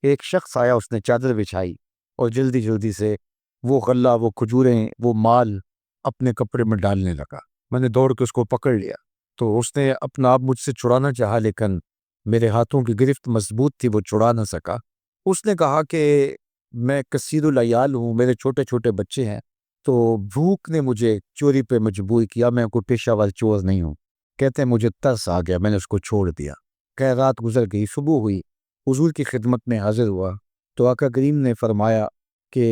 ایک شخص آیا، اس نے چادر بچھائی اور جلدی جلدی سے وہ غلہ، وہ کھجوریں، وہ مال اپنے کپڑے میں ڈالنے لگا۔ میں نے دوڑ کے اس کو پکڑ لیا، تو اس نے اپنا آپ مجھ سے چھڑانا چاہا، لیکن میرے ہاتھوں کی گرفت مضبوط تھی، وہ چھڑا نہ سکا۔ اس نے کہا کہ میں کثیر العیال ہوں، میرے چھوٹے چھوٹے بچے ہیں، تو بھوک نے مجھے چوری پہ مجبور کیا، میں کوئی پیشہ ور چور نہیں ہوں۔ کہتے ہیں مجھے ترس آ گیا، میں نے اس کو چھوڑ دیا۔ کہ رات گزر گئی، صبح ہوئی، حضور کی خدمت میں حاضر ہوا تو آقا کریم نے فرمایا کہ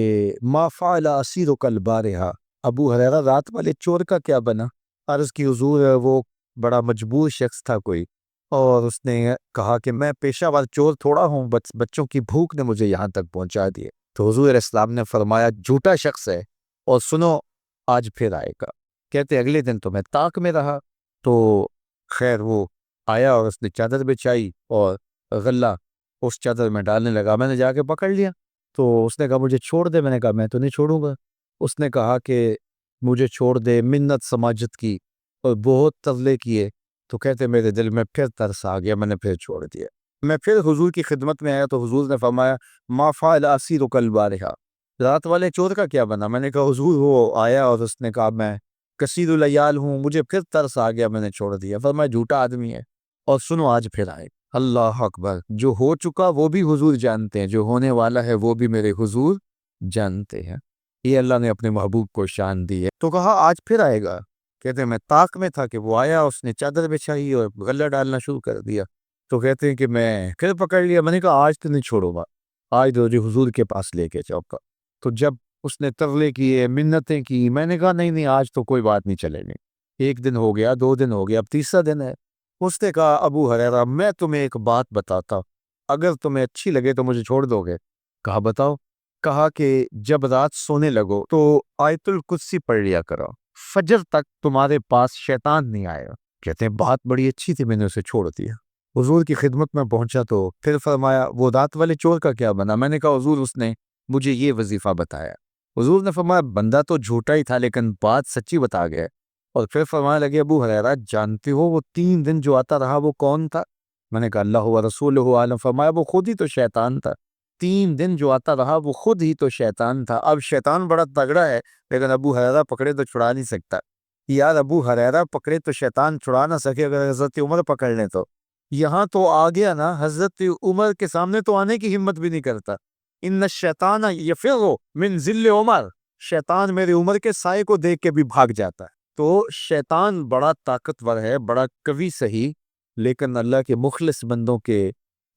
ما فعل اسیرک البارحہ، ابو ہریرہ رات والے چور کا کیا بنا؟ عرض کی حضور وہ بڑا مجبور شخص تھا کوئی، اور اس نے کہا کہ میں پیشہ ور چور تھوڑا ہوں، بچوں کی بھوک نے مجھے یہاں تک پہنچا دیے۔ تو حضور علیہ السلام نے فرمایا جھوٹا شخص ہے، اور سنو آج پھر آئے گا۔ کہتے اگلے دن تو میں طاق میں رہا، تو خیر وہ آیا اور اس نے چادر بچھائی اور غلہ اس چادر میں ڈالنے لگا۔ میں نے جا کے پکڑ لیا، تو اس نے کہا مجھے چھوڑ دے۔ میں نے کہا میں تو نہیں چھوڑوں گا۔ اس نے کہا کہ مجھے چھوڑ دے، منت سماجت کی اور بہت ترلے کیے، تو کہتے میرے دل میں پھر ترس آ گیا، میں نے پھر چھوڑ دیا۔ میں پھر حضور کی خدمت میں آیا تو حضور نے فرمایا ما فعل اسیرک البارحہ، رات والے چور کا کیا بنا؟ میں نے کہا حضور وہ آیا اور اس نے کہا میں کثیر العیال ہوں، مجھے پھر ترس آ گیا، میں نے چھوڑ دیا۔ فرمایا جھوٹا آدمی ہے، اور سنو آج پھر آئے۔ اللہ اکبر! جو ہو چکا وہ بھی حضور جانتے ہیں، جو ہونے والا ہے وہ بھی میرے حضور جانتے ہیں۔ یہ اللہ نے اپنے محبوب کو شان دی ہے۔ تو کہا آج پھر آئے گا۔ کہتے ہیں میں طاق میں تھا کہ وہ آیا، اس نے چادر بچھائی اور غلہ ڈالنا شروع کر دیا۔ تو کہتے ہیں کہ میں پھر پکڑ لیا، میں نے کہا آج تو نہیں چھوڑوں گا، آج تو جو حضور کے پاس لے کے جاؤ گا۔ تو جب اس نے ترلے کیے، منتیں کی، میں نے کہا نہیں آج تو کوئی بات نہیں چلے گی۔ ایک دن ہو گیا، 2 دن ہو گیا، اب تیسرا دن ہے۔ اس نے کہا ابو ہریرہ میں تمہیں ایک بات بتاتا ہوں، اگر تمہیں اچھی لگے تو مجھے چھوڑ دو گے؟ کہا بتاؤ۔ کہا کہ جب رات سونے لگو تو آیت الکرسی پڑھ لیا کرو، فجر تک تمہارے پاس شیطان نہیں آئے گا۔ کہتے ہیں بات بڑی اچھی تھی، میں نے اسے چھوڑ دیا۔ حضور کی خدمت میں پہنچا تو پھر فرمایا وہ رات والے چور کا کیا بنا؟ میں نے کہا حضور اس نے مجھے یہ وظیفہ بتایا۔ حضور نے فرمایا بندہ تو جھوٹا ہی تھا لیکن بات سچی بتا گیا۔ اور پھر فرمانے لگے ابو ہریرہ جانتے ہو وہ 3 دن جو آتا رہا وہ کون تھا؟ میں نے کہا اللہ و رسولہ عالم۔ فرمایا وہ خود ہی تو شیطان تھا۔ 3 دن جو آتا رہا وہ خود ہی تو شیطان تھا۔ اب شیطان بڑا تگڑا ہے، لیکن ابو ہریرہ پکڑے تو چھڑا نہیں سکتا۔ یار ابو ہریرہ پکڑے تو شیطان چھڑا نہ سکے، اگر حضرت عمر پکڑ لیں تو یہاں تو آ گیا نا، حضرت عمر کے سامنے تو آنے کی ہمت بھی نہیں کرتا۔ ان الشیطان یفر من ظل عمر، شیطان میرے عمر کے سائے کو دیکھ کے بھی بھاگ جاتا ہے۔ تو شیطان بڑا طاقتور ہے، بڑا قوی صحیح، لیکن اللہ کے مخلص بندوں کے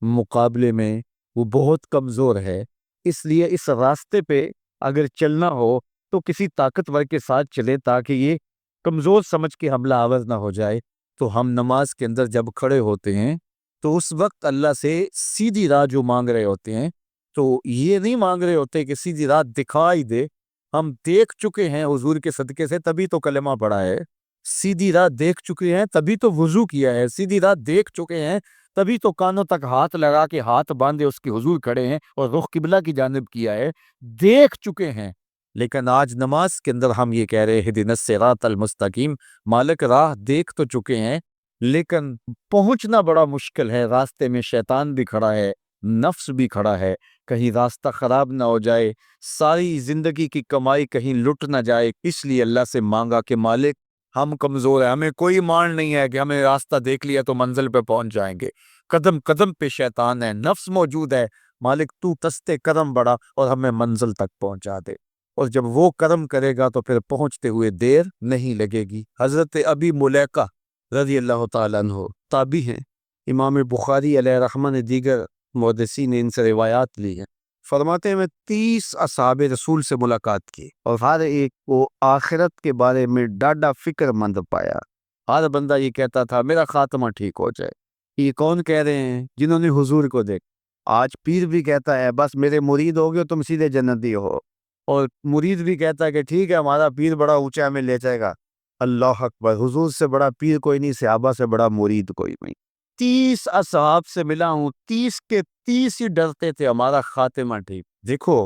مقابلے میں وہ بہت کمزور ہے۔ اس لیے اس راستے پہ اگر چلنا ہو تو کسی طاقتور کے ساتھ چلے تاکہ یہ کمزور سمجھ کے حملہ آور نہ ہو جائے۔ تو ہم نماز کے اندر جب کھڑے ہوتے ہیں تو اس وقت اللہ سے سیدھی راہ جو مانگ رہے ہوتے ہیں، تو یہ نہیں مانگ رہے ہوتے کہ سیدھی راہ دکھائی دے، ہم دیکھ چکے ہیں حضور کے صدقے سے تبھی تو کلمہ پڑھا ہے، سیدھی راہ دیکھ چکے ہیں تبھی تو وضو کیا ہے، سیدھی راہ دیکھ چکے ہیں تبھی تو کانوں تک ہاتھ لگا کے ہاتھ باندھے اس کے حضور کھڑے ہیں اور رخ قبلہ کی جانب کیا ہے، دیکھ چکے ہیں۔ لیکن آج نماز کے اندر ہم یہ کہہ رہے ہیں اہدنا الصراط المستقیم، مالک راہ دیکھ تو چکے ہیں لیکن پہنچنا بڑا مشکل ہے، راستے میں شیطان بھی کھڑا ہے، نفس بھی کھڑا ہے، کہیں راستہ خراب نہ ہو جائے، ساری زندگی کی کمائی کہیں لٹ نہ جائے۔ اس لیے اللہ سے مانگا کہ مالک ہم کمزور ہیں، ہمیں کوئی مان نہیں ہے کہ ہمیں راستہ دیکھ لیا تو منزل پہ پہنچ جائیں گے، قدم قدم پہ شیطان ہے، نفس موجود ہے، مالک تو دستے کرم بڑا اور ہمیں منزل تک پہنچا دے، اور جب وہ کرم کرے گا تو پھر پہنچتے ہوئے دیر نہیں لگے گی۔ حضرت ابی ملیکہ رضی اللہ تعالیٰ عنہ تابعی ہیں، امام بخاری علیہ رحمہ نے دیگر محدثین نے ان سے روایات لی ہیں۔ فرماتے ہیں میں 30 اصحاب رسول سے ملاقات کی اور ہر ایک کو آخرت کے بارے میں ڈاڈا فکر مند پایا۔ ہر بندہ یہ کہتا تھا میرا خاتمہ ٹھیک ہو جائے۔ یہ کون کہہ رہے ہیں؟ جنہوں نے حضور کو دیکھ۔ آج پیر بھی کہتا ہے بس میرے مرید ہو گئے تم سیدھے جنتی ہو، اور مرید بھی کہتا ہے کہ ٹھیک ہے ہمارا پیر بڑا اونچا ہمیں لے جائے گا۔ اللہ اکبر! حضور سے بڑا پیر کوئی نہیں، صحابہ سے بڑا مرید کوئی نہیں۔ 30 اصحاب سے ملا ہوں، 30 کے 30 ہی ڈرتے تھے ہمارا خاتمہ ٹھیک۔ دیکھو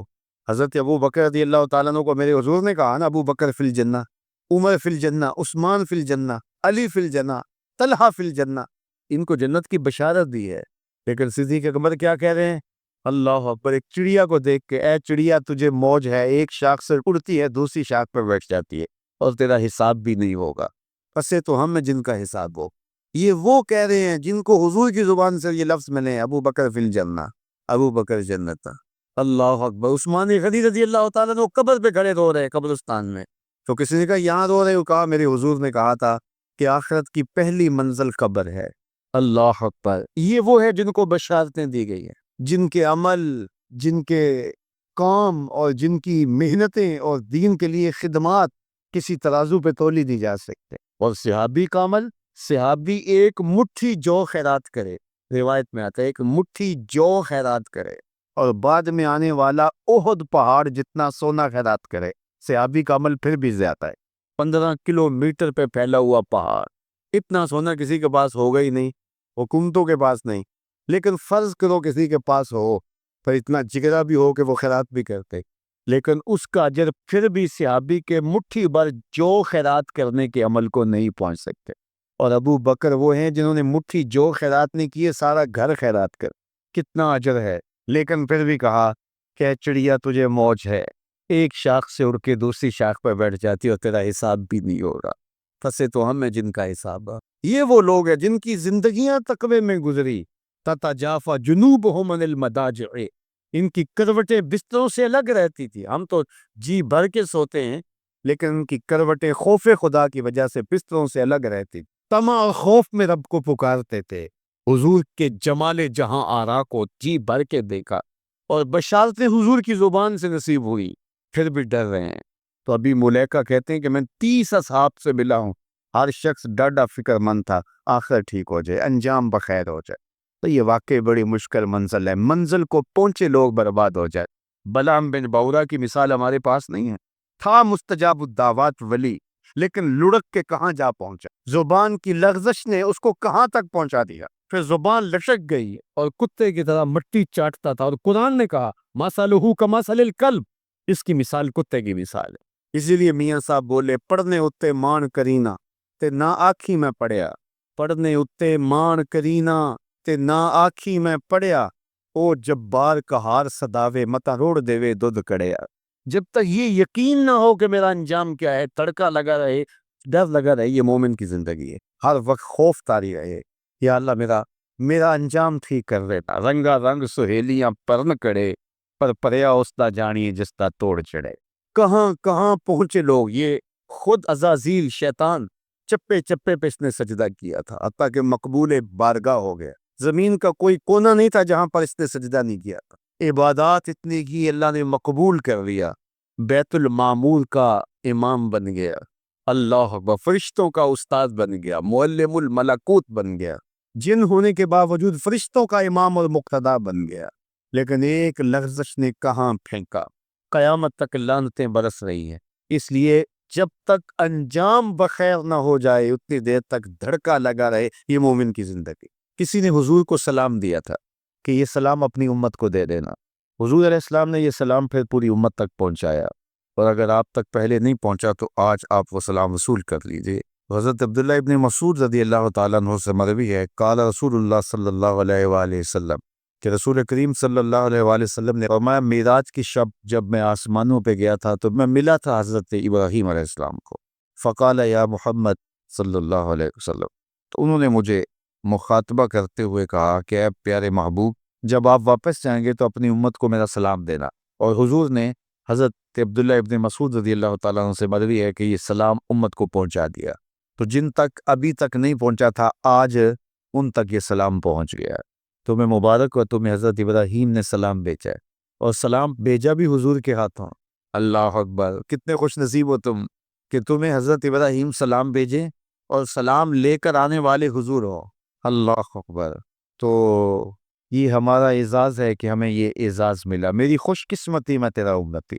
حضرت ابو بکر رضی اللہ تعالیٰ عنہ کو میرے حضور نے کہا نا ابو بکر فی الجنہ، عمر فی الجنہ، عثمان فی الجنہ، علی فی الجنہ، طلحہ فی الجنہ، ان کو جنت کی بشارت دی ہے۔ لیکن صدیق اکبر کیا کہہ رہے ہیں؟ اللہ اکبر، ایک چڑیا کو دیکھ کے، اے چڑیا تجھے موج ہے، ایک شاخ سے اڑتی ہے دوسری شاخ پر بیٹھ جاتی ہے اور تیرا حساب بھی نہیں ہوگا، پسے تو ہم میں جن کا حساب ہو۔ یہ وہ کہہ رہے ہیں جن کو حضور کی زبان سے یہ لفظ ملے ہیں، ابو بکر فی الجنہ، ابو بکر جنت۔ اللہ اکبر۔ عثمان غنی رضی اللہ تعالیٰ نے قبر پہ کھڑے رو رہے ہیں قبرستان میں، تو کسی نے کہا یہاں رو رہے ہو؟ کہا میرے حضور نے کہا تھا کہ آخرت کی پہلی منزل قبر ہے۔ اللہ اکبر۔ یہ وہ ہے جن کو بشارتیں دی گئی ہیں، جن کے عمل، جن کے کام اور جن کی محنتیں اور دین کے لیے خدمات کسی ترازو پہ تولی نہیں جا سکتے۔ اور صحابی کا عمل، صحابی ایک مٹھی جو خیرات کرے، روایت میں آتا ہے ایک مٹھی جو خیرات کرے، اور بعد میں آنے والا احد پہاڑ جتنا سونا خیرات کرے۔ صحابی کا عمل پھر بھی زیادہ ہے، 15 کلومیٹر پہ پھیلا ہوا پہاڑ، اتنا سونا کسی کے پاس ہوگا ہی نہیں، حکومتوں کے پاس نہیں، لیکن فرض کرو کسی کے پاس ہو، پر اتنا جگرا بھی ہو کہ وہ خیرات بھی کرتے، لیکن اس کا اجر پھر بھی صحابی کے مٹھی بھر جو خیرات کرنے کے عمل کو نہیں پہنچ سکتے۔ اور ابو بکر وہ ہیں جنہوں نے مٹھی جو خیرات نہیں کیے، سارا گھر خیرات کر، کتنا اجر ہے۔ لیکن پھر بھی کہا کہ چڑیا تجھے موج ہے، ایک شاخ سے اڑ کے دوسری شاخ پر بیٹھ جاتی اور تیرا حساب بھی نہیں ہوگا، پسے تو ہم ہیں جن کا حساب ہے۔ یہ وہ لوگ ہیں جن کی زندگیاں تقوی میں گزری، تتجافا جنوبہم عن المضاجع، ان کی کروٹیں بستروں سے الگ رہتی تھی۔ ہم تو جی بھر کے سوتے ہیں، لیکن ان کی کروٹیں خوف خدا کی وجہ سے بستروں سے الگ رہتی، طمع اور خوف میں رب کو پکارتے تھے۔ حضور کے جمال جہاں آرا کو جی بھر کے دیکھا، اور بشارتیں حضور کی زبان سے نصیب ہوئی، پھر بھی ڈر رہے ہیں۔ تو ابھی ملیکہ کہتے ہیں کہ میں 30 اصحاب سے ملا ہوں، ہر شخص ڈردا فکر مند تھا آخر ٹھیک ہو جائے، انجام بخیر ہو جائے۔ تو یہ واقعی بڑی مشکل منزل ہے، منزل کو پہنچے لوگ برباد ہو جائے۔ بلعام بن بورا کی مثال ہمارے پاس نہیں ہے، تھا مستجاب الدعوات ولی، لیکن لڑک کے کہاں جا پہنچا، زبان کی لغزش نے اس کو کہاں تک پہنچا دیا، پھر زبان لشک گئی اور کتے کی طرح مٹی چاٹتا تھا، اور قرآن نے کہا مثلہ کمثل الکلب، اس کی مثال کتے کی مثال ہے۔ اسی لیے میاں صاحب بولے پڑھنے اتے مان کرینا تے نہ آکھی میں پڑھیا، پڑھنے اتے مان کرینا تے نہ آکھی میں پڑھیا، او جبار کہار صداوے متا روڑ دیوے دودھ کڑیا۔ جب تک یہ یقین نہ ہو کہ میرا انجام کیا ہے، تڑکا لگا رہے، ڈر لگا رہے، یہ مومن کی زندگی ہے۔ ہر وقت خوف طاری رہے، یا اللہ میرا انجام ٹھیک کر دیتا، رنگا رنگ سہیلیاں پرن کڑے، پر پریا استا جانیے جستا توڑ چڑھے۔ کہاں کہاں پہنچے لوگ، یہ خود عزازیل شیطان چپے چپے پہ اس نے سجدہ کیا تھا، حتیٰ کہ مقبول بارگاہ ہو گیا۔ زمین کا کوئی کونا نہیں تھا جہاں پر اس نے سجدہ نہیں کیا تھا، عبادات اتنی کی اللہ نے مقبول کر لیا، بیت المعمور کا امام بن گیا، اللہ اکبر، فرشتوں کا استاد بن گیا، معلم الملکوت بن گیا، جن ہونے کے باوجود فرشتوں کا امام اور مقتدا بن گیا۔ لیکن ایک لغزش نے کہاں پھینکا، قیامت تک لعنتیں برس رہی ہیں۔ اس لیے جب تک انجام بخیر نہ ہو جائے اتنی دیر تک دھڑکا لگا رہے، یہ مومن کی زندگی۔ کسی نے حضور کو سلام دیا تھا کہ یہ سلام اپنی امت کو دے دینا، حضور علیہ السلام نے یہ سلام پھر پوری امت تک پہنچایا، اور اگر آپ تک پہلے نہیں پہنچا تو آج آپ وہ سلام وصول کر لیجئے۔ حضرت عبداللہ ابن مسعود رضی اللہ تعالیٰ عنہ سے مروی ہے، قال رسول اللہ صلی اللہ علیہ وآلہ وسلم، کہ رسول کریم صلی اللہ علیہ وآلہ وسلم نے فرمایا معراج کی شب جب میں آسمانوں پہ گیا تھا تو میں ملا تھا حضرت ابراہیم علیہ السلام کو، فقال یا محمد صلی اللہ علیہ وسلم، تو انہوں نے مجھے مخاطبہ کرتے ہوئے کہا کہ اے پیارے محبوب، جب آپ واپس جائیں گے تو اپنی امت کو میرا سلام دینا۔ اور حضور نے حضرت عبداللہ ابن مسعود رضی اللہ تعالیٰ عنہ سے مروی ہے کہ یہ سلام امت کو پہنچا دیا، تو جن تک ابھی تک نہیں پہنچا تھا آج ان تک یہ سلام پہنچ گیا۔ تمہیں مبارک ہو، تمہیں حضرت ابراہیم نے سلام بھیجا ہے، اور سلام بھیجا بھی حضور کے ہاتھوں۔ اللہ اکبر، کتنے خوش نصیب ہو تم کہ تمہیں حضرت ابراہیم سلام بھیجیں اور سلام لے کر آنے والے حضور ہو۔ اللہ اکبر۔ تو یہ ہمارا اعزاز ہے کہ ہمیں یہ اعزاز ملا، میری خوش قسمتی میں تیرا امتی،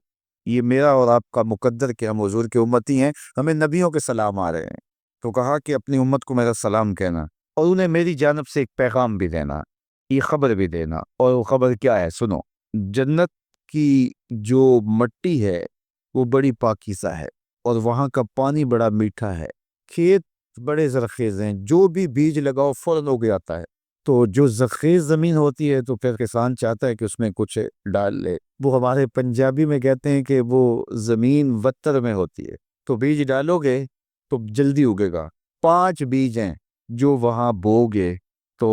یہ میرا اور آپ کا مقدر کہ ہم حضور کے امتی ہیں، ہمیں نبیوں کے سلام آ رہے ہیں۔ تو کہا کہ اپنی امت کو میرا سلام کہنا، اور انہیں میری جانب سے ایک پیغام بھی دینا، یہ خبر بھی دینا۔ اور وہ خبر کیا ہے؟ سنو، جنت کی جو مٹی ہے وہ بڑی پاکیزہ ہے، اور وہاں کا پانی بڑا میٹھا ہے، کھیت بڑے زرخیز ہیں، جو بھی بیج لگاؤ فوراً اگ جاتا ہے، تو جو زرخیز زمین ہوتی ہے تو پھر کسان چاہتا ہے کہ اس میں کچھ ڈال لے. وہ ہمارے پنجابی میں کہتے ہیں کہ وہ زمین وتر میں ہوتی ہے، تو بیج ڈالو گے تو جلدی اگے گا. 5 بیج ہیں جو وہاں بو گے تو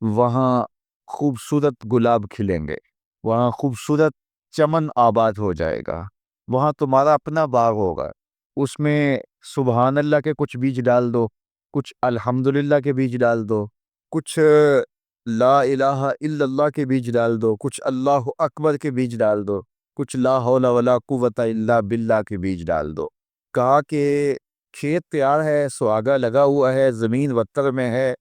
وہاں خوبصورت گلاب کھلیں گے، وہاں خوبصورت چمن آباد ہو جائے گا، وہاں تمہارا اپنا باغ ہوگا. اس میں سبحان اللہ کے کچھ بیج ڈال دو، کچھ الحمدللہ کے بیج ڈال دو، کچھ لا الہ الا اللہ کے بیج ڈال دو، کچھ اللہ اکبر کے بیج ڈال دو، کچھ لا حول ولا قوت الا باللہ کے بیج ڈال دو. کہا کہ کھیت تیار ہے، سہاگا لگا ہوا ہے، زمین وتر میں ہے،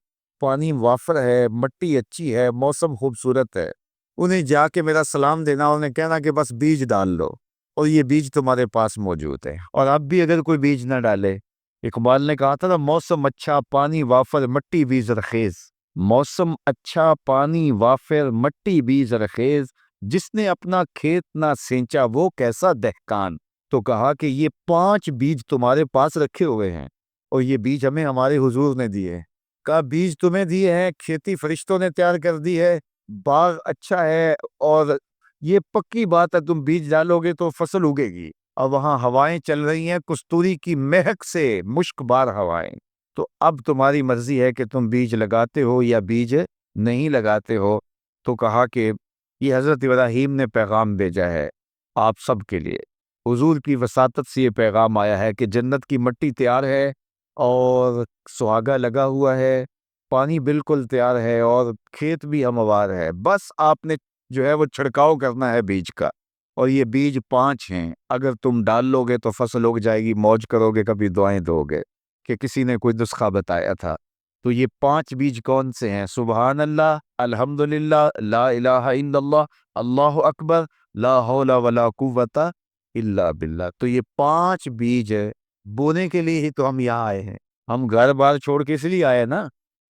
پانی وافر ہے، مٹی اچھی ہے، موسم خوبصورت ہے. انہیں جا کے میرا سلام دینا، انہیں کہنا کہ بس بیج ڈال لو اور یہ بیج تمہارے پاس موجود ہے. اور اب بھی اگر کوئی بیج نہ ڈالے، اقبال نے کہا تھا نا، موسم اچھا پانی وافر مٹی بھی زرخیز. موسم اچھا پانی وافر مٹی بھی زرخیز، جس نے اپنا کھیت نہ سینچا وہ کیسا دہقان. تو کہا کہ یہ 5 بیج تمہارے پاس رکھے ہوئے ہیں اور یہ بیج ہمیں ہمارے حضور نے دیے. کہا بیج تمہیں دیے ہیں، کھیتی فرشتوں نے تیار کر دی ہے، باغ اچھا ہے اور یہ پکی بات ہے تم بیج ڈالو گے تو فصل اگے گی. اور وہاں ہوائیں چل رہی ہیں کستوری کی مہک سے، مشک بار ہوائیں. تو اب تمہاری مرضی ہے کہ تم بیج لگاتے ہو یا بیج نہیں لگاتے ہو. تو کہا کہ یہ حضرت ابراہیم نے پیغام بھیجا ہے آپ سب کے لیے. حضور کی وساطت سے یہ پیغام آیا ہے کہ جنت کی مٹی تیار ہے اور سہاگا لگا ہوا ہے، پانی بالکل تیار ہے اور کھیت بھی ہموار ہے. بس آپ نے جو ہے وہ چھڑکاؤ کرنا ہے بیج کا. اور یہ بیج 5 ہیں، اگر تم ڈال لو گے تو فصل اگ جائے گی، موج کرو گے، کبھی دعائیں دو گے. کہ کسی نے کوئی نسخہ بتایا تھا. تو یہ 5 بیج کون سے ہیں؟ سبحان اللہ، الحمدللہ، لا الہ الا اللہ، اللہ اکبر، لا حول ولا قوت الا باللہ. تو یہ 5 بیج بونے کے لیے ہی تو ہم یہاں آئے ہیں. ہم گھر بار چھوڑ کے اس لیے آئے نا.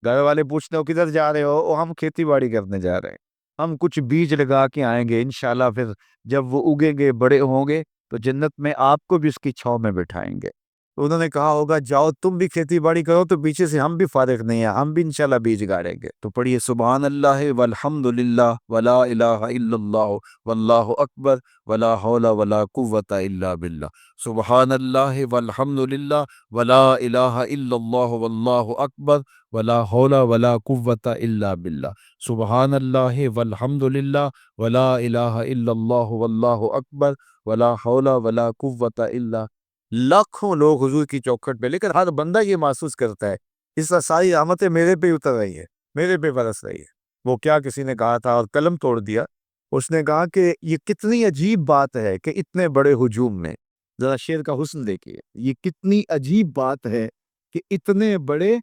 گھر والے پوچھتے ہو کدھر جا رہے ہو، اور ہم کھیتی باڑی کرنے جا رہے ہیں. ہم کچھ بیج لگا کے آئیں گے انشاءاللہ، پھر جب وہ اگیں گے، بڑے ہوں گے تو جنت میں آپ کو بھی اس کی چھاؤں میں بٹھائیں گے. تو انہوں نے کہا ہوگا جاؤ تم بھی کھیتی باڑی کرو، تو پیچھے سے ہم بھی فارغ نہیں ہیں، ہم بھی انشاءاللہ بیج گاڑیں گے. تو پڑھیے سبحان اللہ والحمدللہ ولا الہ الا اللہ واللہ اکبر ولا حول ولا قوت الا باللہ. سبحان اللہ والحمدللہ ولا الہ الا اللہ واللہ اکبر ولا حول ولا قوت الا باللہ. سبحان اللہ والحمدللہ ولا الہ الا اللہ واللہ اکبر ولا حول ولا قوت الا. لاکھوں لوگ حضور کی چوکھٹ پہ، لیکن ہر بندہ یہ محسوس کرتا ہے اس کا ساری رحمتیں میرے پہ اتر رہی ہے، میرے پہ برس رہی ہے. وہ کیا کسی نے کہا تھا اور قلم توڑ دیا. اس نے کہا کہ یہ کتنی عجیب بات ہے کہ اتنے بڑے ہجوم میں، ذرا شعر کا حسن دیکھیے، یہ کتنی عجیب بات ہے کہ اتنے بڑے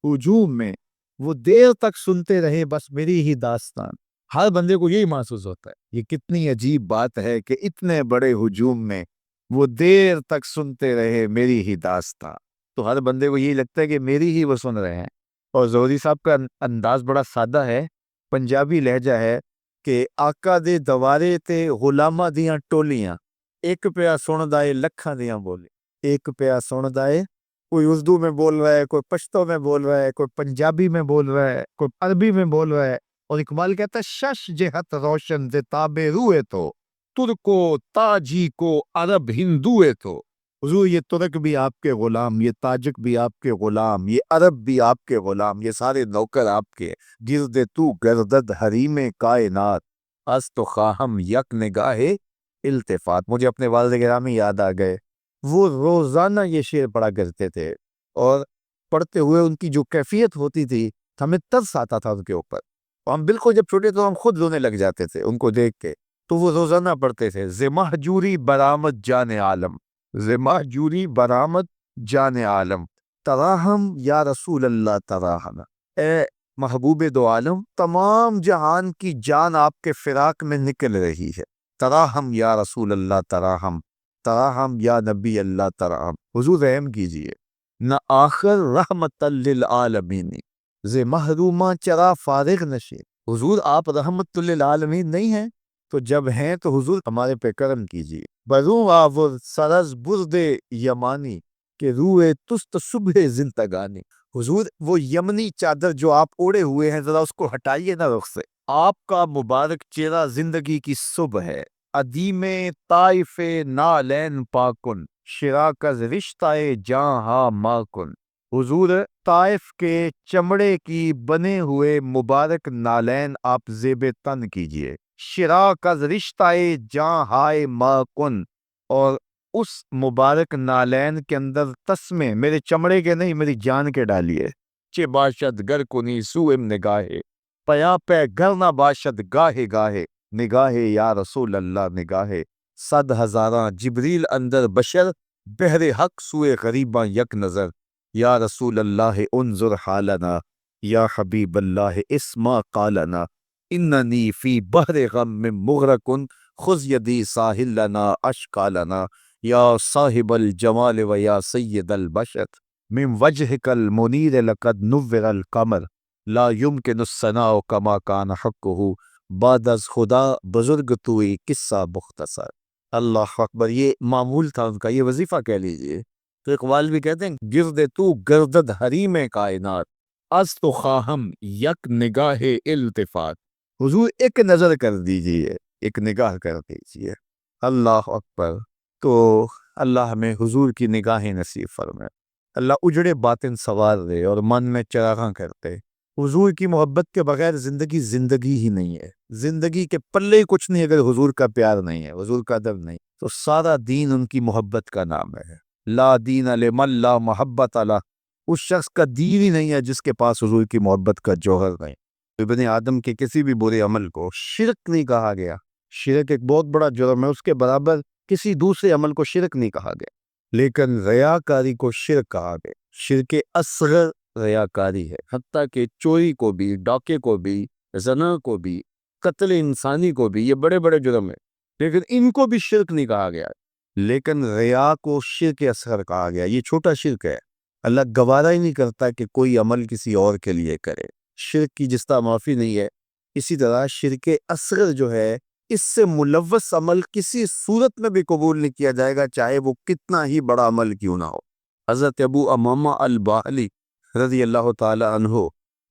ہجوم میں وہ دیر تک سنتے رہے بس میری ہی داستان. ہر بندے کو یہی محسوس ہوتا ہے، یہ کتنی عجیب بات ہے کہ اتنے بڑے ہجوم میں وہ دیر تک سنتے رہے میری ہی داستان. تو ہر بندے کو یہی لگتا ہے کہ میری ہی وہ سن رہے ہیں. اور زہری صاحب کا انداز بڑا سادہ ہے، پنجابی لہجہ ہے کہ آقا دے دوارے تے غلامہ دیاں ٹولیاں، ایک پیا سن دائے لکھاں دیاں بولی. ایک پیا سن دائے، کوئی اردو میں بول رہا ہے، کوئی پشتو میں بول رہا ہے، کوئی پنجابی میں بول رہا ہے، کوئی عربی میں بول رہا ہے. اور اقبال کہتا ہے شش جہت روشن دے تابے روئے تو، ترکو تاجی کو عرب ہندوئے تو. حضور یہ ترک بھی آپ کے غلام، یہ تاجک بھی آپ کے غلام، یہ عرب بھی آپ کے غلام، یہ سارے نوکر آپ کے. گرد تو گردد حریم کائنات، از تو خواہم یک نگاہ التفات. مجھے اپنے والد گرامی یاد آ گئے، وہ روزانہ یہ شعر پڑھا کرتے تھے اور پڑھتے ہوئے ان کی جو کیفیت ہوتی تھی ہمیں ترس آتا تھا ان کے اوپر. ہم بالکل جب چھوٹے تو ہم خود رونے لگ جاتے تھے ان کو دیکھ کے. تو وہ روزانہ پڑھتے تھے ز مہجوری برآمد جان عالم، ز مہجوری برآمد جان عالم، تراہم یا رسول اللہ تراہم. اے محبوب دو عالم، تمام جہان کی جان آپ کے فراق میں نکل رہی ہے. تراہم یا رسول اللہ تراہم، تراہم یا نبی اللہ تراہم. حضور رحم کیجئے. نہ آخر رحمت للعالمین، ز محرومہ چرا فارغ نشے. حضور آپ رحمت للعالمین نہیں ہیں، تو جب ہیں تو حضور ہمارے پہ کرم کیجئے. بروں آور سرز برد یمانی، کہ روئے تست صبح زندگانی. حضور وہ یمنی چادر جو آپ اوڑے ہوئے ہیں ذرا اس کو ہٹائیے نا رخ سے. آپ کا مبارک چہرہ زندگی کی صبح ہے. ادیم طائف نالین پاکن شراکز رشتہ جہاں ماکن. حضور طائف کے چمڑے کی بنے ہوئے مبارک نالین آپ زیب تن کیجئے. شراکز رشتہ جہاں ماکن، اور اس مبارک نالین کے اندر تسمے میرے چمڑے کے نہیں میری جان کے ڈالیے. چے باشد گر کنی سوئم نگاہے پیا پہ گر نہ باشد گاہے گاہے نگاہے یا رسول اللہ نگاہے. 100,000 جبریل اندر بشر بہر حق سوئے غریباں یک نظر. یا رسول اللہ انظر حالنا یا حبیب اللہ اسما قالنا اننی فی بحر غم من مغرقن خذ یدی ساحل لنا اشکالنا. یا صاحب الجمال و یا سید البشر من وجهک المنیر لقد نور القمر لا یمکن الثناء کما کان حقہ. بعد از خدا بزرگ توئی قصہ مختصر. اللہ اکبر. یہ معمول تھا ان کا، یہ وظیفہ کہہ لیجئے. تو اقبال بھی کہتے ہیں گرد تو گردد حریم کائنات از تو خواہم یک نگاہ التفات. حضور ایک نظر کر دیجئے، ایک نگاہ کر دیجئے. اللہ اکبر. تو اللہ ہمیں حضور کی نگاہیں نصیب فرمائے. اللہ اجڑے باطن سوار دے اور من میں چراغاں کرتے. حضور کی محبت کے بغیر زندگی زندگی ہی نہیں ہے. زندگی کے پلے ہی کچھ نہیں اگر حضور کا پیار نہیں ہے، حضور کا ادب نہیں. تو سارا دین ان کی محبت کا نام ہے. لا دین لمن لا محبت لا. اس شخص کا دین ہی نہیں ہے جس کے پاس حضور کی محبت کا جوہر نہیں. ابن آدم کے کسی بھی برے عمل کو شرک نہیں کہا گیا. شرک ایک بہت بڑا جرم ہے، اس کے برابر کسی دوسرے عمل کو شرک نہیں کہا گیا. لیکن ریاکاری کو شرک کہا گیا. شرک اصغر ریاکاری ہے. حتیٰ کہ چوری کو بھی، ڈاکے کو بھی، زنا کو بھی، قتل انسانی کو بھی، یہ بڑے بڑے جرم ہیں، لیکن ان کو بھی شرک نہیں کہا گیا. لیکن ریا کو شرک اصغر کہا گیا. یہ چھوٹا شرک ہے. اللہ گوارا ہی نہیں کرتا کہ کوئی عمل کسی اور کے لیے کرے. شرک کی جس طرح معافی نہیں ہے، اسی طرح شرک اصغر جو ہے اس سے ملوث عمل کسی صورت میں بھی قبول نہیں کیا جائے گا، چاہے وہ کتنا ہی بڑا عمل کیوں نہ ہو. حضرت ابو امامہ الباہلی رضی اللہ تعالی عنہ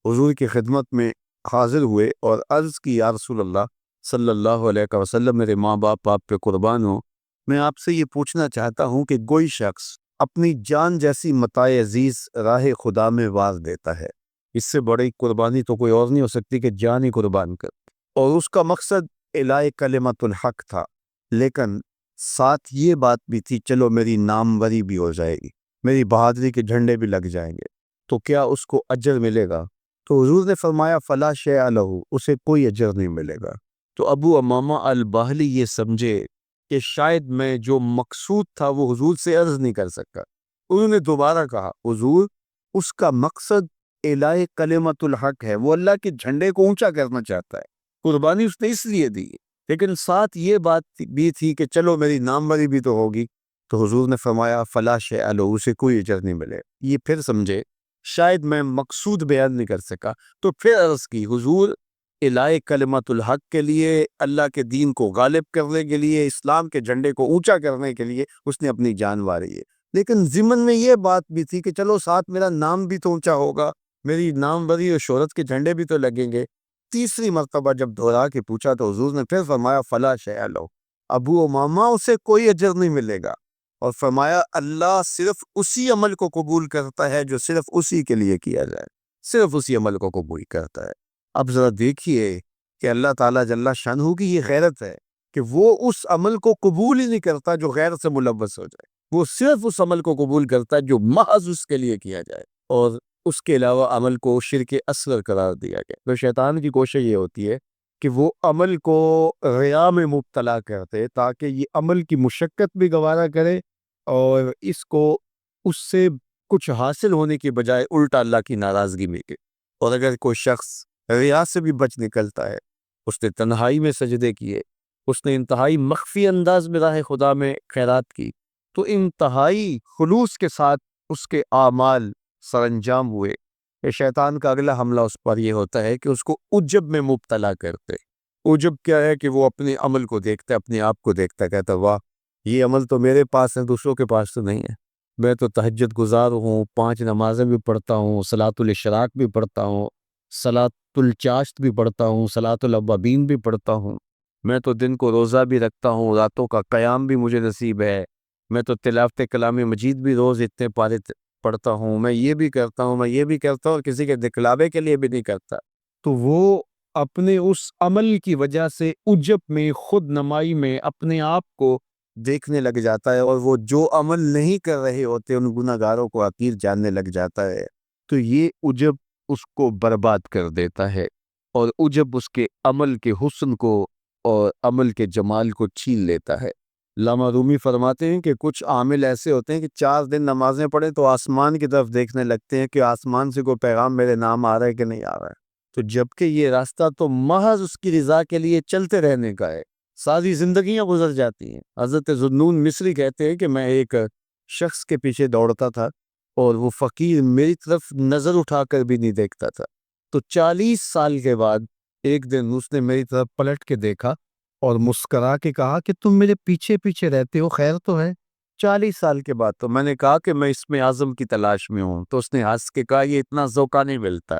حضور کی خدمت میں حاضر ہوئے اور عرض کی یا رسول اللہ صلی اللہ علیہ وسلم میرے ماں باپ آپ پہ قربان ہوں، میں آپ سے یہ پوچھنا چاہتا ہوں کہ کوئی شخص اپنی جان جیسی متاع عزیز راہ خدا میں واز دیتا ہے، اس سے بڑی قربانی تو کوئی اور نہیں ہو سکتی کہ جان ہی قربان کر. اور اس کا مقصد الہ کلمت الحق تھا، لیکن ساتھ یہ بات بھی تھی چلو میری ناموری بھی ہو جائے گی، میری بہادری کے جھنڈے بھی لگ جائیں گے، تو کیا اس کو اجر ملے گا؟ تو حضور نے فرمایا فلا شیء لہ، اسے کوئی اجر نہیں ملے گا. تو ابو امامہ الباہلی یہ سمجھے کہ شاید میں جو مقصود تھا وہ حضور سے عرض نہیں کر سکا. انہوں نے دوبارہ کہا حضور اس کا مقصد الہ کلمت الحق ہے، وہ اللہ کے جھنڈے کو اونچا کرنا چاہتا ہے، قربانی اس نے اس لیے دی، لیکن ساتھ یہ بات بھی تھی کہ چلو میری ناموری بھی تو ہوگی. تو حضور نے فرمایا فلا شیء لہ، اسے کوئی اجر نہیں ملے. یہ پھر سمجھے شاید میں مقصود بیان نہیں کر سکا. تو پھر عرض کی حضور الہ کلمت الحق کے لیے، اللہ کے دین کو غالب کرنے کے لیے، اسلام کے جھنڈے کو اونچا کرنے کے لیے اس نے اپنی جان واری ہے، لیکن ضمن میں یہ بات بھی تھی کہ چلو ساتھ میرا نام بھی تو اونچا ہوگا، میری ناموری اور شہرت کے جھنڈے بھی تو لگیں گے. تیسری مرتبہ جب دہرا کے پوچھا تو حضور نے پھر فرمایا فلا شیء لہ، ابو امامہ اسے کوئی اجر نہیں ملے گا. اور فرمایا اللہ صرف اسی عمل کو قبول کرتا ہے جو صرف اسی کے لیے کیا جائے، صرف اسی عمل کو قبول کرتا ہے. اب ذرا دیکھیے کہ اللہ تعالیٰ جل شانہ کی یہ غیرت ہے کہ وہ اس عمل کو قبول ہی نہیں کرتا جو غیر سے ملوث ہو جائے، وہ صرف اس عمل کو قبول کرتا ہے جو محض اس کے لیے کیا جائے، اور اس کے علاوہ عمل کو شرک اصغر قرار دیا گیا. تو شیطان کی کوشش یہ ہوتی ہے کہ وہ عمل کو ریا میں مبتلا کرتے تاکہ یہ عمل کی مشقت بھی گوارا کرے اور اس کو اس سے کچھ حاصل ہونے کی بجائے الٹا اللہ کی ناراضگی میں کے. اور اگر کوئی شخص ریا سے بھی بچ نکلتا ہے، اس نے تنہائی میں سجدے کیے، اس نے انتہائی مخفی انداز میں راہ خدا میں خیرات کی، تو انتہائی خلوص کے ساتھ اس کے اعمال سر انجام ہوئے. شیطان کا اگلا حملہ اس پر یہ ہوتا ہے کہ اس کو عجب میں مبتلا کرتے. عجب کیا ہے کہ وہ اپنے عمل کو دیکھتا ہے، اپنے آپ کو دیکھتا ہے، کہتا ہے واہ یہ عمل تو میرے پاس ہے، دوسروں کے پاس تو نہیں ہے، میں تو تہجد گزار ہوں، 5 نمازیں بھی پڑھتا ہوں، صلاۃ الاشراق بھی پڑھتا ہوں، صلاۃ الچاشت بھی پڑھتا ہوں، صلاۃ الاوابین بھی پڑھتا ہوں۔ میں تو دن کو روزہ بھی رکھتا ہوں، راتوں کا قیام بھی مجھے نصیب ہے۔ میں تو تلاوت کلام مجید بھی روز اتنے پارے پڑھتا ہوں، میں یہ بھی کرتا ہوں، میں یہ بھی کرتا ہوں، کسی کے دکھلاوے کے لیے بھی نہیں کرتا۔ تو وہ اپنے اس عمل کی وجہ سے عجب میں، خود نمائی میں اپنے آپ کو دیکھنے لگ جاتا ہے، اور وہ جو عمل نہیں کر رہے ہوتے ان گناہ گاروں کو حقیر جاننے لگ جاتا ہے۔ تو یہ عجب اس کو برباد کر دیتا ہے، اور عجب اس کے عمل کے حسن کو اور عمل کے جمال کو چھین لیتا ہے۔ علامہ رومی فرماتے ہیں کہ کچھ عامل ایسے ہوتے ہیں کہ 4 دن نمازیں پڑھیں تو آسمان کی طرف دیکھنے لگتے ہیں کہ آسمان سے کوئی پیغام میرے نام آ رہا ہے کہ نہیں آ رہا ہے۔ تو جبکہ یہ راستہ تو محض اس کی رضا کے لیے چلتے رہنے کا ہے، ساری زندگیاں گزر جاتی ہیں۔ حضرت ذوالنون مصری کہتے ہیں کہ میں ایک شخص کے پیچھے دوڑتا تھا اور وہ فقیر میری طرف نظر اٹھا کر بھی نہیں دیکھتا تھا۔ تو 40 سال کے بعد ایک دن اس نے میری طرف پلٹ کے دیکھا اور مسکرا کے کہا کہ تم میرے پیچھے پیچھے رہتے ہو، خیر تو ہے؟ 40 سال کے بعد تو میں نے کہا کہ میں اس میں اعظم کی تلاش میں ہوں۔ تو اس نے ہنس کے کہا یہ اتنا ذوقہ نہیں ملتا۔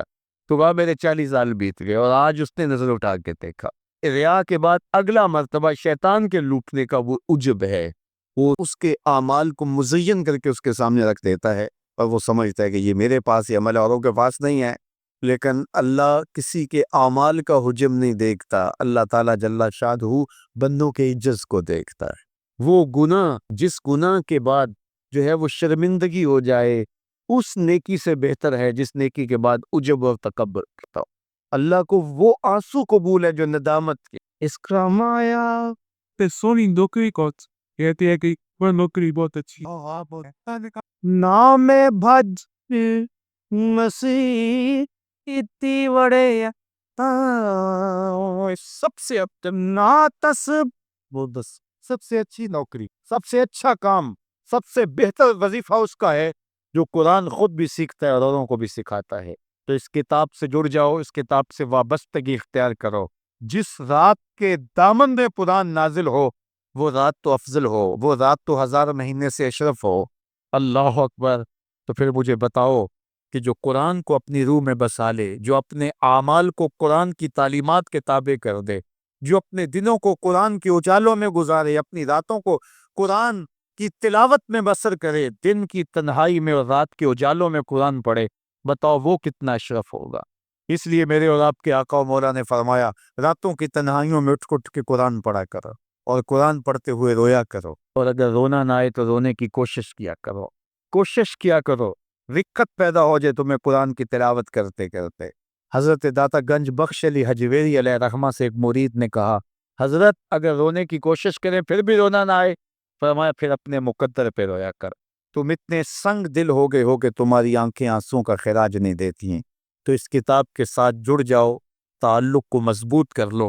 تو وہاں میرے 40 سال بیت گئے اور آج اس نے نظر اٹھا کے دیکھا۔ ریا کے بعد اگلا مرتبہ شیطان کے لوٹنے کا وہ عجب ہے، وہ اس کے اعمال کو مزین کر کے اس کے سامنے رکھ دیتا ہے، اور وہ سمجھتا ہے کہ یہ میرے پاس یہ عمل اوروں کے پاس نہیں ہے۔ لیکن اللہ کسی کے اعمال کا حجم نہیں دیکھتا، اللہ تعالیٰ جل شانہ بندوں کے عجز کو دیکھتا ہے۔ وہ گناہ جس گناہ کے بعد جو ہے وہ شرمندگی ہو جائے، اس نیکی سے بہتر ہے جس نیکی کے بعد عجب اور تکبر کرتا ہو۔ اللہ کو وہ آنسو قبول ہے جو ندامت کے۔ اس کا مایا سونی نوکری کو کہتے ہیں کہ وہ نوکری بہت اچھی نام بھج مسیح اتنی بڑے سب سے سب سے اچھی نوکری، سب سے اچھا کام، سب سے بہتر وظیفہ اس کا ہے جو قرآن خود بھی سیکھتا ہے اور اوروں کو بھی سکھاتا ہے۔ تو اس کتاب سے جڑ جاؤ، اس کتاب سے وابستگی اختیار کرو۔ جس رات کے دامن میں قرآن نازل ہو وہ رات تو افضل ہو، وہ رات تو 1000 مہینے سے اشرف ہو۔ اللہ اکبر۔ تو پھر مجھے بتاؤ کہ جو قرآن کو اپنی روح میں بسا لے، جو اپنے اعمال کو قرآن کی تعلیمات کے تابع کر دے، جو اپنے دنوں کو قرآن کے اجالوں میں گزارے، اپنی راتوں کو قرآن کی تلاوت میں بسر کرے، دن کی تنہائی میں اور رات کے اجالوں میں قرآن پڑھے، بتاؤ وہ کتنا اشرف ہوگا۔ اس لیے میرے اور آپ کے آقا و مولا نے فرمایا راتوں کی تنہائیوں میں اٹھ اٹھ کے قرآن پڑھا کرو، اور قرآن پڑھتے ہوئے رویا کرو، اور اگر رونا نہ آئے تو رونے کی کوشش کیا کرو، کوشش کیا کرو۔ رقت پیدا ہو جائے تمہیں قرآن کی تلاوت کرتے کرتے۔ حضرت داتا گنج بخش علی حجویری علیہ رحمہ سے ایک مرید نے کہا حضرت اگر رونے کی کوشش کریں پھر بھی رونا نہ آئے، فرمایا پھر اپنے مقدر پہ رویا کر۔ تم اتنے سنگ دل ہو گئے ہو کہ تمہاری آنکھیں آنسوں کا خراج نہیں دیتی ہیں۔ تو اس کتاب کے ساتھ جڑ جاؤ، تعلق کو مضبوط کر لو،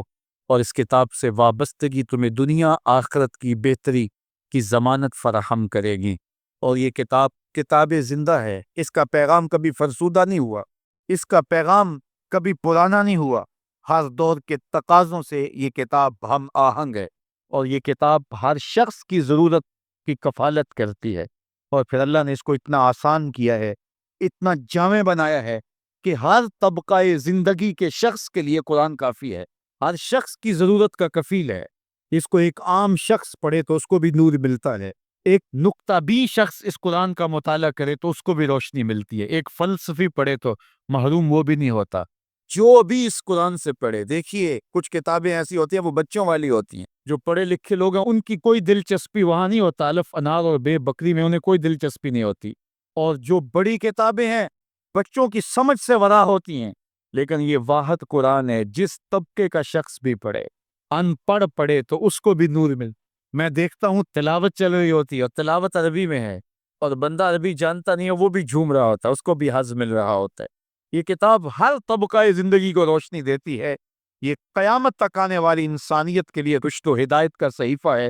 اور اس کتاب سے وابستگی تمہیں دنیا آخرت کی بہتری کی ضمانت فراہم کرے گی۔ اور یہ کتاب زندہ ہے، اس کا پیغام کبھی فرسودہ نہیں ہوا، اس کا پیغام کبھی پرانا نہیں ہوا۔ ہر دور کے تقاضوں سے یہ کتاب ہم آہنگ ہے، اور یہ کتاب ہر شخص کی ضرورت کی کفالت کرتی ہے۔ اور پھر اللہ نے اس کو اتنا آسان کیا ہے، اتنا جامع بنایا ہے کہ ہر طبقہ زندگی کے شخص کے لیے قرآن کافی ہے، ہر شخص کی ضرورت کا کفیل ہے۔ اس کو ایک عام شخص پڑھے تو اس کو بھی نور ملتا ہے، ایک نقطہ بھی شخص اس قرآن کا مطالعہ کرے تو اس کو بھی روشنی ملتی ہے، ایک فلسفی پڑھے تو محروم وہ بھی نہیں ہوتا۔ جو بھی اس قرآن سے پڑھے، دیکھیے کچھ کتابیں ایسی ہوتی ہیں وہ بچوں والی ہوتی ہیں، جو پڑھے لکھے لوگ ہیں ان کی کوئی دلچسپی وہاں نہیں ہوتا، الف انار اور بے بکری میں انہیں کوئی دلچسپی نہیں ہوتی۔ اور جو بڑی کتابیں ہیں بچوں کی سمجھ سے ورا ہوتی ہیں، لیکن یہ واحد قرآن ہے، جس طبقے کا شخص بھی پڑھے، ان پڑھ پڑھے تو اس کو بھی نور مل۔ میں دیکھتا ہوں تلاوت چل رہی ہوتی ہے اور تلاوت عربی میں ہے، اور بندہ عربی جانتا نہیں ہے وہ بھی جھوم رہا ہوتا ہے، اس کو بھی حظ مل رہا ہوتا ہے۔ یہ کتاب ہر طبقہ زندگی کو روشنی دیتی ہے، یہ قیامت تک آنے والی انسانیت کے لیے رشد و ہدایت کا صحیفہ ہے۔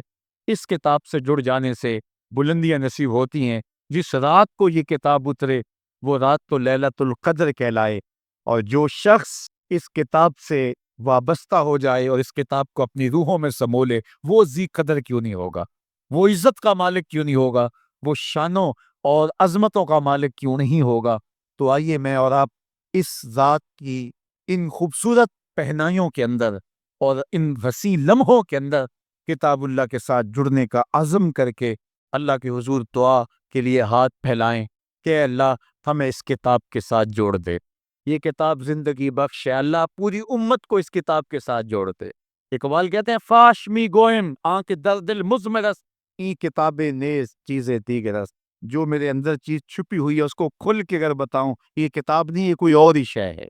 اس کتاب سے جڑ جانے سے بلندیاں نصیب ہوتی ہیں۔ جس رات کو یہ کتاب اترے وہ رات تو لیلۃ القدر کہلائے، اور جو شخص اس کتاب سے وابستہ ہو جائے اور اس کتاب کو اپنی روحوں میں سمولے، وہ ذی قدر کیوں نہیں ہوگا، وہ عزت کا مالک کیوں نہیں ہوگا، وہ شانوں اور عظمتوں کا مالک کیوں نہیں ہوگا؟ تو آئیے میں اور آپ اس ذات کی ان خوبصورت پہنائیوں کے اندر اور ان وسیع لمحوں کے اندر کتاب اللہ کے ساتھ جڑنے کا عزم کر کے اللہ کے حضور دعا کے لیے ہاتھ پھیلائیں کہ اللہ ہمیں اس کتاب کے ساتھ جوڑ دے. یہ کتاب زندگی بخش ہے. اللہ پوری امت کو اس کتاب کے ساتھ جوڑ دے. اقبال کہتے ہیں فاش می گوئم آنکھ در دل مزمرس ای کتابیں نیز چیزیں دیگرس. جو میرے اندر چیز چھپی ہوئی ہے اس کو کھل کے اگر بتاؤں یہ کتاب نہیں، یہ کوئی اور ہی شے ہے.